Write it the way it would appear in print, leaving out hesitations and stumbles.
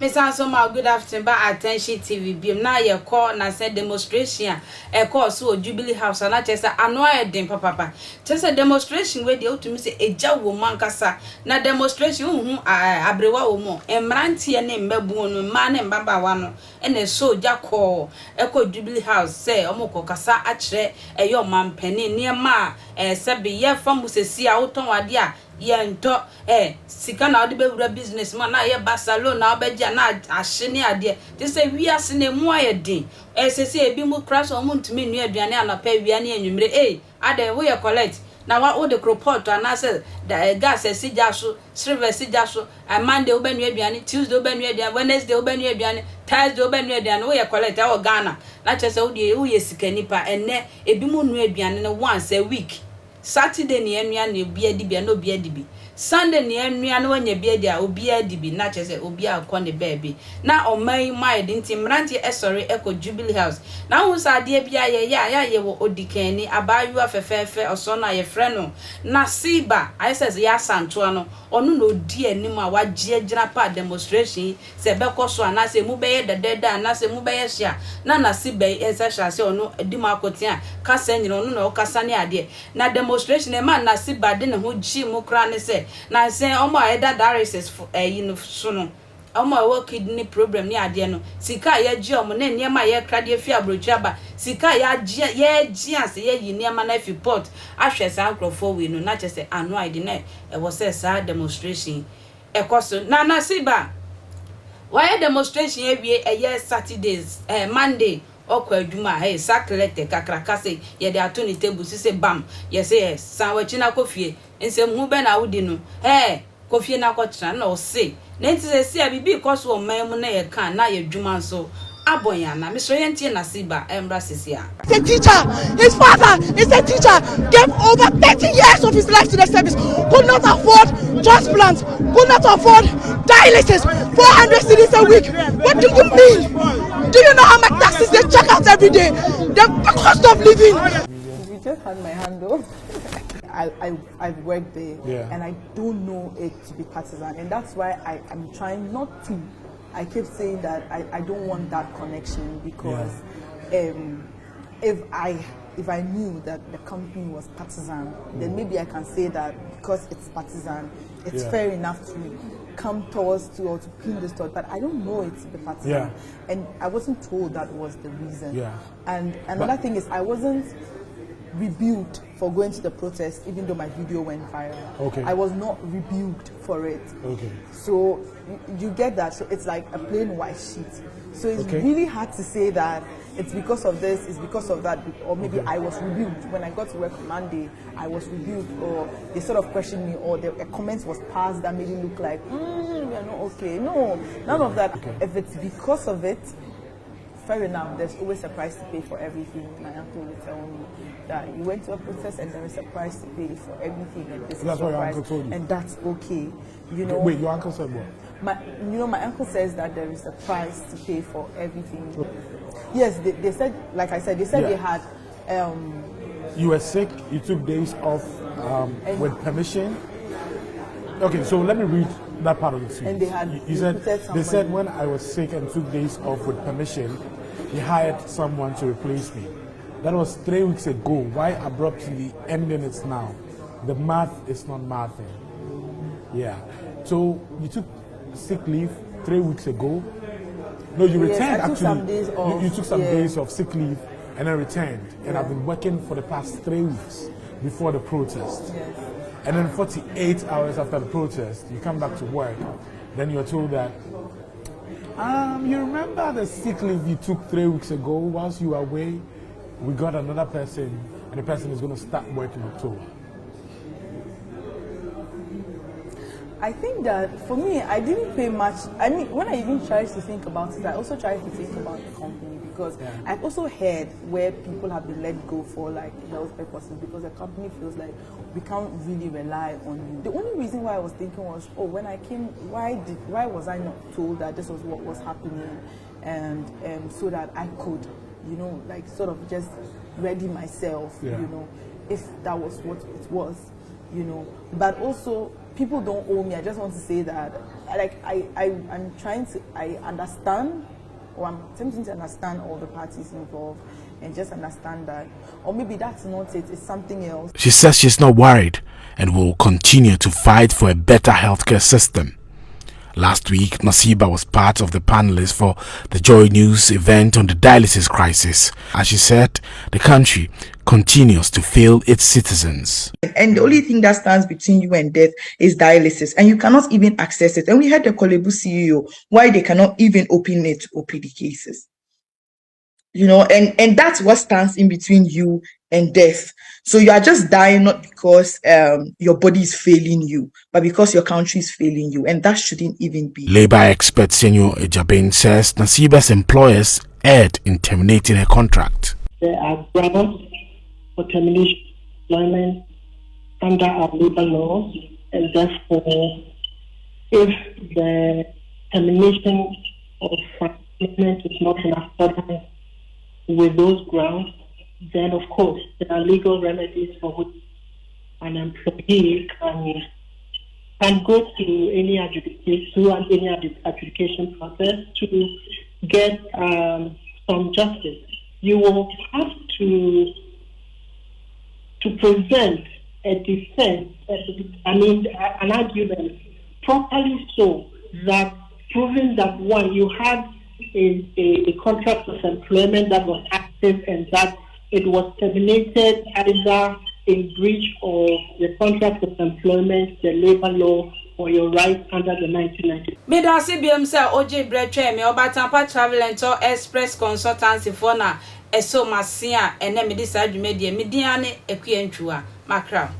Miss Ansoma, good afternoon. But attention TV. Be now your call na said demonstration. A call so Jubilee House and I just say annoyed them papa. Just a demonstration where the to me say a job woman kasa. Na demonstration abrewa umo. Emranti ene mbebu man and baba wano. And a soldier call. Echo Jubilee House say omoko kasa atre a your man penny near ma. Sebi ye from Musesi out on wadia. Yento sika na odi be wura business man na ye basalo na obeja na ahye ade te se wiase na mu ayedin sese ebi mu crash o mu ntumi nu aduane anapa wia na enwumre ade wo ye collect na wa wo de report na se the gas sija so silver sija so Monday wo be nu aduane Tuesday wo be nu aduane Wednesday wo be nu aduane Thursday wo be nu aduane wo ye collect e wo Ghana na chese wo ye sika nipa enne ebi mu nu aduane no once a week Saturday ni enua na obi adibi na obi adibi Sunday ni enua na wanya bi adi a obi adibi na chese obi akọ ne baby na oman mai dinti mranti esori eko Jubilee House na hu sa ade bia ye wo odikan ni abayu afefefe oso na ye frɛ no na siba I says ya santo no onu na odi anim a wagye gyina pa demonstration se bekoso ana se mu beye dededa ana se mu beye hia na siba esesha se onu adim akotia kasa nyina onu na okasa ne ade na demonstration e man na siba de ne ho gi mu kra ne se na say omo eda dialysis you know so no omo wo kidney problem ni ade no sika ya gi omo na niema ye krade fi abrochaba sika ya gi ase ye yi niema na fi port ahwe sa ankrofo we no na chese anu ide na e wo say sa demonstration e koso na siba why demonstration e wie Saturdays Monday okwa adwuma saklete kakraka se ye de ato ni table se bam ye say sanwachi na kofie nsem hu be na wudi no kofie na kotra na o se na nti se bibi koso o man mu na ye kan na ye dwuma so abonya na me so ye ntie na siba embra sesia. He's a teacher. His father is a teacher. Gave over 30 years of his life to the service. Could not afford transplants. Could not afford dialysis. 400 cedis a week. What do you mean? Do you know how much taxes they check out every day? The cost of living. You just had my handle. I've worked there, and I don't know it to be partisan, and that's why I'm trying not to. I keep saying that I don't want that connection because if I knew that the company was partisan, then maybe I can say that because it's partisan, it's fair enough to come towards to or to pin this thought, but I don't know it's the partisan, and I wasn't told that was the reason. And another thing is I wasn't rebuked for going to the protest, even though my video went viral. I was not rebuked for it. So you get that. So it's like a plain white sheet. So it's really hard to say that it's because of this, it's because of that, or maybe I was rebuked. When I got to work on Monday, I was rebuked, or they sort of questioned me, or a comment was passed that made it look like, you're not okay. No, none of that. If it's because of it, fair enough, there's always a price to pay for everything. My uncle will tell me that you went to a protest and there is a price to pay for everything, and this that's is what your price, uncle told you. and that's okay. You know. Wait, your uncle said what? My uncle says that there is a price to pay for everything. Yes, they said, like I said, they said they had. You were sick. You took days off with permission. Okay, so let me read that part of the speech. And they had. They said when I was sick and took days off with permission, he hired someone to replace me. That was 3 weeks ago. Why abruptly ending it now? The math is not mathing. Yeah. So you took sick leave 3 weeks ago. No, you returned actually. Some days off. You took some days of sick leave and then returned. And I've been working for the past 3 weeks before the protest. And then 48 hours after the protest, you come back to work. Then you're told that, you remember the sick leave you took 3 weeks ago whilst you were away? We got another person, and the person is going to start working in October. I think that for me, I didn't pay much. I mean, when I even tried to think about it, I also tried to think about the company, because I've also heard where people have been let go for like health purposes because the company feels like we can't really rely on you. The only reason why I was thinking was, when I came, why was I not told that this was what was happening, and so that I could, like sort of just ready myself, if that was what it was. you know. But also, people don't owe me. I just want to say that, like, I'm trying to, I understand, or I'm attempting to understand all the parties involved and just understand that, or maybe that's not it, it's something else. She says she's not worried and will continue to fight for a better healthcare system. Last week, Nasiba was part of the panelists for the Joy News event on the dialysis crisis. As she said, the country continues to fail its citizens. And the only thing that stands between you and death is dialysis, and you cannot even access it. And we had the Kolebu CEO, why they cannot even open it to OPD cases. You know, and that's what stands in between you and death. So you are just dying not because your body is failing you, but because your country is failing you, and that shouldn't even be. Labour expert Senor Ejabin says Nasiba's employers erred in terminating her contract. There are grounds for termination of employment under our labour laws, and therefore, if the termination of employment is not in accordance with those grounds, then of course there are legal remedies for which an employee can go through any adjudication process to get some justice. You will have to present a defense, an argument properly, so that proving that one, you had a contract of employment that was active and that it was terminated either in breach of the contract of employment, the labor law, or your rights under the 1990. Me da se biem se OJ Bretwe me obatampa travel and tour express consultancy for na eso masia ene me dis adwuma die me dia ne ekuyantwa makra.